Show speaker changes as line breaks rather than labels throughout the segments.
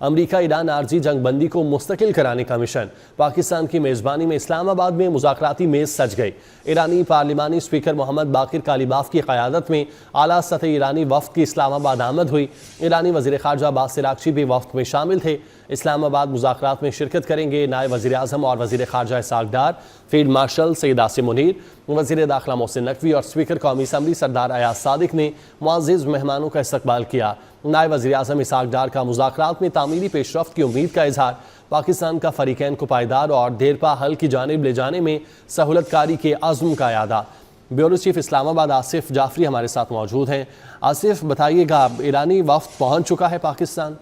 अमरीका Iran आर्जी जंगबंदी को मुस्तकिल कराने का मिशन। पाकिस्तान की मेज़बानी में इस्लामाबाद में मुज़ाकराती मेज़ सज गई। ईरानी पार्लिमानी स्पीकर मोहम्मद बाकिर कालीबाफ की क़यादत में आला सतह ईरानी वफ़द की इस्लामाबाद आमद हुई। ईरानी वज़ीर ख़ारजा अब्बास अराग़ची भी वफ़द में शामिल थे। इस्लामाबाद मुज़ाकरात में शिरकत करेंगे नायब वज़ीर आज़म और वज़ीर ख़ारजा इसहाक़ डार, फील्ड मार्शल सैयद आसिम मुनीर, वज़ीर दाखिला मोहसिन नकवी और स्पीकर कौमी असम्बली सरदार अयाज सादिक ने मुअज़्ज़िज़ मेहमानों का इस्तकबाल किया। नायब वज़ीर आज़म इसहाक़ डार का मुज़ाकरात में तामीरी पेशरफ्त की उम्मीद का इजहार। पाकिस्तान का फ़रीक़ैन को पायदार और देरपा हल की जानिब ले जाने में सहूलतकारी के अज़्म का यादा। ब्यूरो चीफ इस्लामाबाद आसिफ जाफरी हमारे साथ मौजूद हैं। आसिफ, बताइएगा, ईरानी वफ़द पहुँच चुका है पाकिस्तान?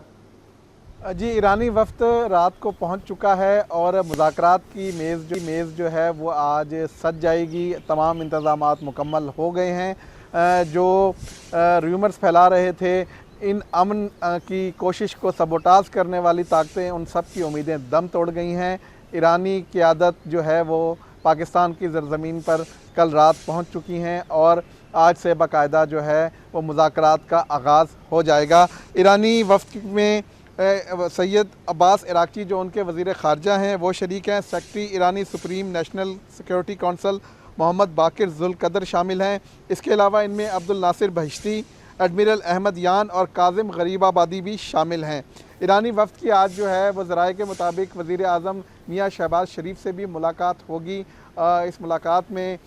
जी, ईरानी वफ़द रात को पहुंच चुका है और मुज़ाकरात की मेज़ जो है वो आज सज जाएगी। तमाम इंतज़ामात मुकम्मल हो गए हैं। जो र्यूमर्स फैला रहे थे इन अमन की कोशिश को सबोटाज करने वाली ताकतें, उन सब की उम्मीदें दम तोड़ गई हैं। ईरानी क़यादत जो है वो पाकिस्तान की ज़रज़मीन पर कल रात पहुंच चुकी हैं और आज से बाकायदा जो है वो मुज़ाकरात का आगाज़ हो जाएगा। ईरानी वफ़द में सैयद अब्बास अराग़ची जो उनके वज़ीर ख़ारजा हैं वो शरीक हैं। सेक्रेटरी ईरानी supreme national security council Mohammad Bagher Zolghadr शामिल हैं। इसके अलावा इनमें Abdul Nasir Beheshti, admiral Ahmad यान और काज़िम गरीबाबादी भी शामिल हैं। ईरानी वफ़द की आज जो है वो ज़राए के मुताबिक वज़ीर आज़म मियाँ शहबाज शरीफ से भी मुलाकात होगी। इस मुलाकात में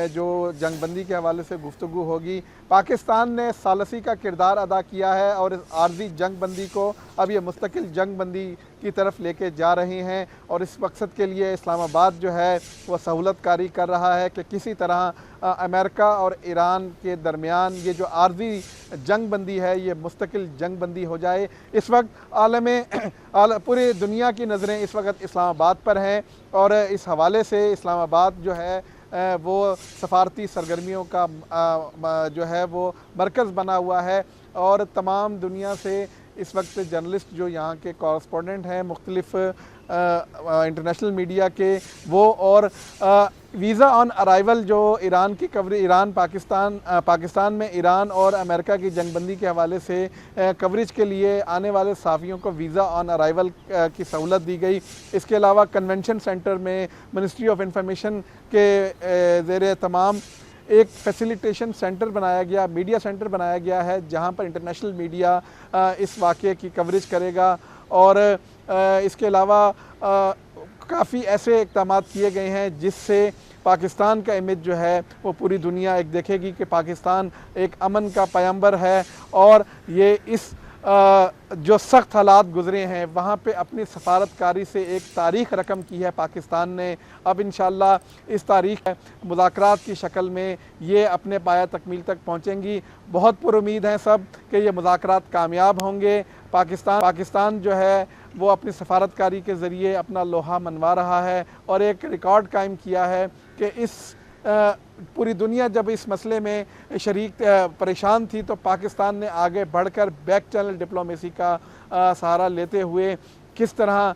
जो जंगबंदी के हवाले से गुफ्तगू होगी। पाकिस्तान ने सालसी का किरदार अदा किया है और इस आर्जी जंगबंदी को अब ये मुस्तकिल जंगबंदी की तरफ लेके जा रहे हैं और इस मकसद के लिए इस्लामाबाद जो है वह सहूलतकारी कर रहा है कि किसी तरह अमेरिका और ईरान के दरमियान ये जो आर्जी जंगबंदी है ये मुस्तकिल जंगबंदी हो जाए। इस वक्त पूरी दुनिया की नज़रें इस वक्त इस्लामाबाद पर हैं और इस हवाले से इस्लामाबाद जो है वो सफारती सरगर्मियों का जो है वो मरकज़ बना हुआ है और तमाम दुनिया से इस वक्त जर्नलिस्ट जो यहाँ के कॉरेस्पोंडेंट हैं मुख्तलिफ़ इंटरनेशनल मीडिया के वो और वीज़ा ऑन अराइवल जो ईरान की कवरेज पाकिस्तान में ईरान और अमेरिका की जंगबंदी के हवाले से कवरेज के लिए आने वाले सहाफ़ियों को वीज़ा ऑन अराइवल की सहूलत दी गई। इसके अलावा कन्वेंशन सेंटर में मिनिस्ट्री ऑफ इंफॉर्मेशन के ज़ेर तमाम एक फैसिलिटेशन सेंटर बनाया गया, मीडिया सेंटर बनाया गया है जहां पर इंटरनेशनल मीडिया इस वाक़े की कवरेज करेगा और इसके अलावा काफ़ी ऐसे इक़दाम किए गए हैं जिससे पाकिस्तान का इमेज जो है वो पूरी दुनिया एक देखेगी कि पाकिस्तान एक अमन का पैगंबर है और ये इस जो सख्त हालात गुज़रे हैं वहाँ पे अपनी सफारतकारी से एक तारीख़ रकम की है पाकिस्तान ने। अब इंशाअल्लाह इस तारीख़ मुज़ाकरात की शक्ल में ये अपने पाया तकमील तक पहुँचेंगी। बहुत पुरुमीद हैं सब कि ये मुज़ाकरात कामयाब होंगे। पाकिस्तान जो है वो अपनी सफारतकारी के ज़रिए अपना लोहा मनवा रहा है और एक रिकॉर्ड कायम किया है कि इस पूरी दुनिया जब इस मसले में शरीक परेशान थी तो पाकिस्तान ने आगे बढ़कर बैक चैनल डिप्लोमेसी का सहारा लेते हुए किस तरह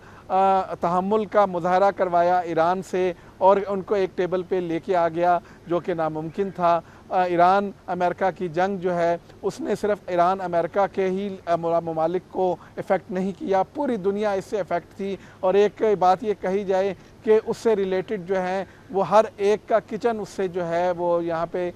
तहम्मुल का मुज़ाहरा करवाया ईरान से और उनको एक टेबल पे लेके आ गया जो कि नामुमकिन था। ईरान अमेरिका की जंग जो है उसने सिर्फ ईरान अमेरिका के ही ममालिक को इफ़ेक्ट नहीं किया, पूरी दुनिया इससे इफ़ेक्ट थी। और एक बात ये कही जाए कि उससे रिलेटेड जो है वो हर एक का किचन उससे जो है वो यहाँ पे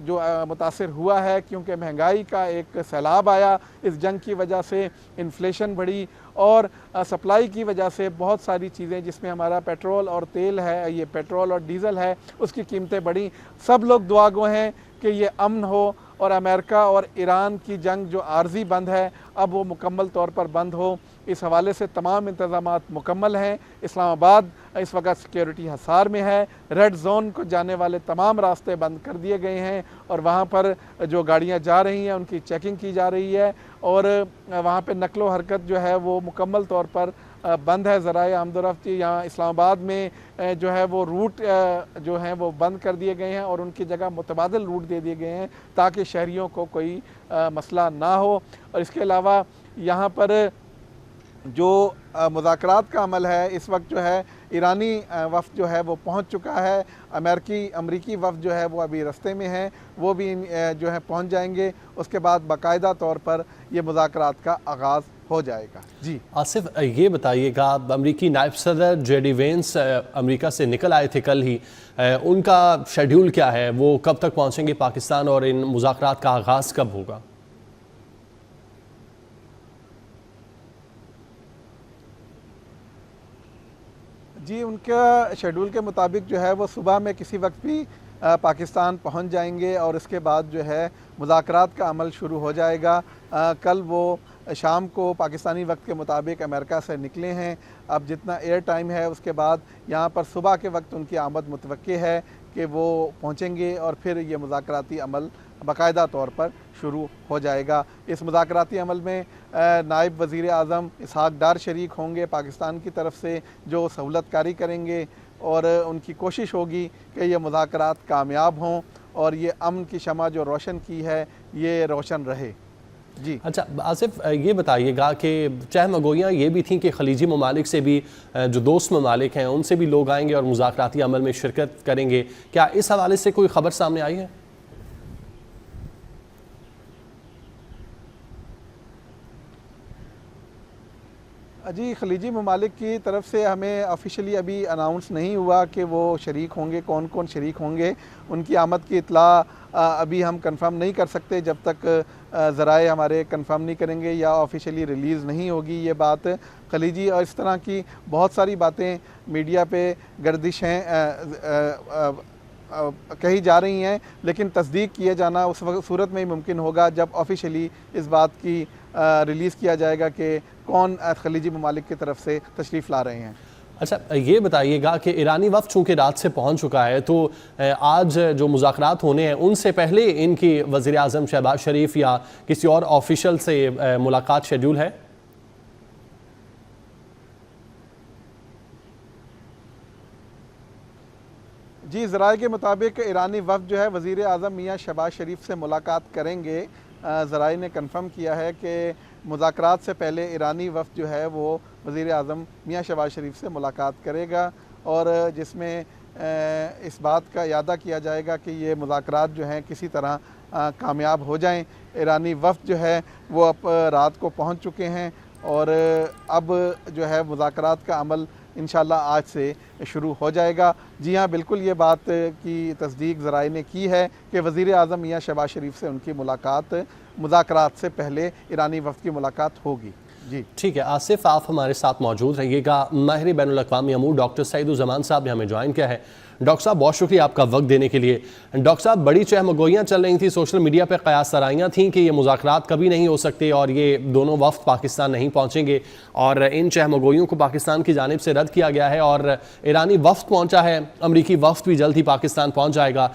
जो मुतासिर हुआ है, क्योंकि महंगाई का एक सैलाब आया इस जंग की वजह से, इन्फ्लेशन बढ़ी और सप्लाई की वजह से बहुत सारी चीज़ें जिसमें हमारा पेट्रोल और तेल है, ये पेट्रोल और डीज़ल है, उसकी कीमतें बढ़ी। सब लोग दुआ गो हैं कि ये अमन हो और अमेरिका और ईरान की जंग जो आर्जी बंद है अब वो मुकम्मल तौर पर बंद हो। इस हवाले से तमाम इंतज़ामात मुकम्मल हैं। इस्लामाबाद इस वक्त सिक्योरिटी हिसार में है। रेड जोन को जाने वाले तमाम रास्ते बंद कर दिए गए हैं और वहाँ पर जो गाड़ियाँ जा रही हैं उनकी चेकिंग की जा रही है और वहाँ पे नकलो हरकत जो है वो मुकम्मल तौर पर बंद है। ज़राए आमदोरफ्ती यहाँ इस्लामाबाद में जो है वो रूट जो हैं वो बंद कर दिए गए हैं और उनकी जगह मुतबादिल रूट दे दिए गए हैं ताकि शहरियों को कोई मसला ना हो। और इसके अलावा यहाँ पर जो मुज़ाकरात का अमल है इस वक्त जो है ईरानी वफ़द जो है वो पहुँच चुका है। अमरीकी वफ़द जो है वो अभी रास्ते में है, वो भी जो है पहुँच जाएंगे। उसके बाद बाकायदा तौर पर ये मुज़ाकरात का आगाज़ हो जाएगा। जी
आसिफ, ये बताइएगा, अमरीकी नायब सदर जेडी वेंस अमेरिका से निकल आए थे कल ही, उनका शेड्यूल क्या है, वो कब तक पहुंचेंगे पाकिस्तान और इन मुज़ाकरात का आगाज़ कब होगा?
जी, उनका शेड्यूल के मुताबिक जो है वो सुबह में किसी वक्त भी पाकिस्तान पहुंच जाएंगे और इसके बाद जो है मुज़ाकरात का अमल शुरू हो जाएगा। कल वो शाम को पाकिस्तानी वक्त के मुताबिक अमेरिका से निकले हैं। अब जितना एयर टाइम है उसके बाद यहाँ पर सुबह के वक्त उनकी आमद मुतवक्की है कि वो पहुँचेंगे और फिर ये मुज़ाकराती अमल बाकायदा तौर पर शुरू हो जाएगा। इस मुज़ाकराती अमल में नायब वज़ीर आज़म इसहाक़ डार शरीक होंगे पाकिस्तान की तरफ से, जो सहूलतकारी करेंगे और उनकी कोशिश होगी कि ये मुज़ाकरात कामयाब हों और ये अमन की शमा जो रोशन की है ये रोशन रहे। जी
अच्छा आसिफ, ये बताइएगा कि चहमगोइयाँ ये भी थीं कि खलीजी ममालिक से भी जो दोस्त ममालिक हैं उनसे भी लोग आएंगे और मुज़ाकराती अमल में शिरकत करेंगे, क्या इस हवाले से कोई ख़बर सामने आई है?
जी, खलीजी ममालिक की तरफ से हमें ऑफिशियली अभी अनाउंस नहीं हुआ कि वो शरीक होंगे, कौन कौन शरीक होंगे। उनकी आमद की इत्ला अभी हम कंफर्म नहीं कर सकते जब तक ज़राए हमारे कंफर्म नहीं करेंगे या ऑफिशियली रिलीज़ नहीं होगी ये बात। खलीजी और इस तरह की बहुत सारी बातें मीडिया पे गर्दिश हैं, कही जा रही हैं, लेकिन तस्दीक किए जाना उस सूरत में ही मुमकिन होगा जब ऑफिशियली इस बात की रिलीज़ किया जाएगा कि कौन खलीजी ममालिक की तरफ से तशरीफ़ ला रहे हैं।
अच्छा, ये बताइएगा कि ईरानी वफ़द चूँकि रात से पहुँच चुका है, तो आज जो मुज़ाकरात होने हैं उनसे पहले इनकी वज़ीर आज़म शहबाज शरीफ या किसी और ऑफिशियल से मुलाकात शेड्यूल है?
जी, ज़राए के मुताबिक ईरानी वफ़द जो है वज़ीर आज़म मियाँ शहबाज शरीफ से मुलाकात करेंगे। ज़राए ने कन्फर्म किया है कि मुज़ाकरात से पहले ईरानी वफ़द जो है वो वज़ीर आज़म मियाँ शहबाज शरीफ से मुलाकात करेगा और जिसमें इस बात का इरादा किया जाएगा कि ये मुज़ाकरात जो हैं किसी तरह कामयाब हो जाएं। ईरानी वफ़द जो है वो अब रात को पहुंच चुके हैं और अब जो है मुज़ाकरात का अमल इंशाल्लाह आज से शुरू हो जाएगा। जी हाँ, बिल्कुल ये बात की तस्दीक ज़राए ने की है कि वज़ीर आज़म मियाँ शहबाज शरीफ से उनकी मुलाकात मुज़ाकरात से पहले ईरानी वफ़द की मुलाकात होगी। जी
ठीक है आसिफ, आप हमारे साथ मौजूद रहिएगा। माहिर बैनुल-अक़वामी अमूर डॉक्टर सईदुज़्ज़मान साहब ने हमें ज्वाइन किया है। डॉक्टर साहब, बहुत शुक्रिया आपका वक्त देने के लिए। डॉक्टर साहब, बड़ी चहमगोइयाँ चल रही थी, सोशल मीडिया पर क़यास-सराइयाँ थीं कि ये मुज़ाकरात कभी नहीं हो सकते और ये दोनों वफ़द पाकिस्तान नहीं पहुँचेंगे, और इन चहमगोइयों को पाकिस्तान की जानिब से रद्द किया गया है और ईरानी वफ़द पहुँचा है, अमरीकी वफ़द भी जल्द ही पाकिस्तान पहुँच जाएगा।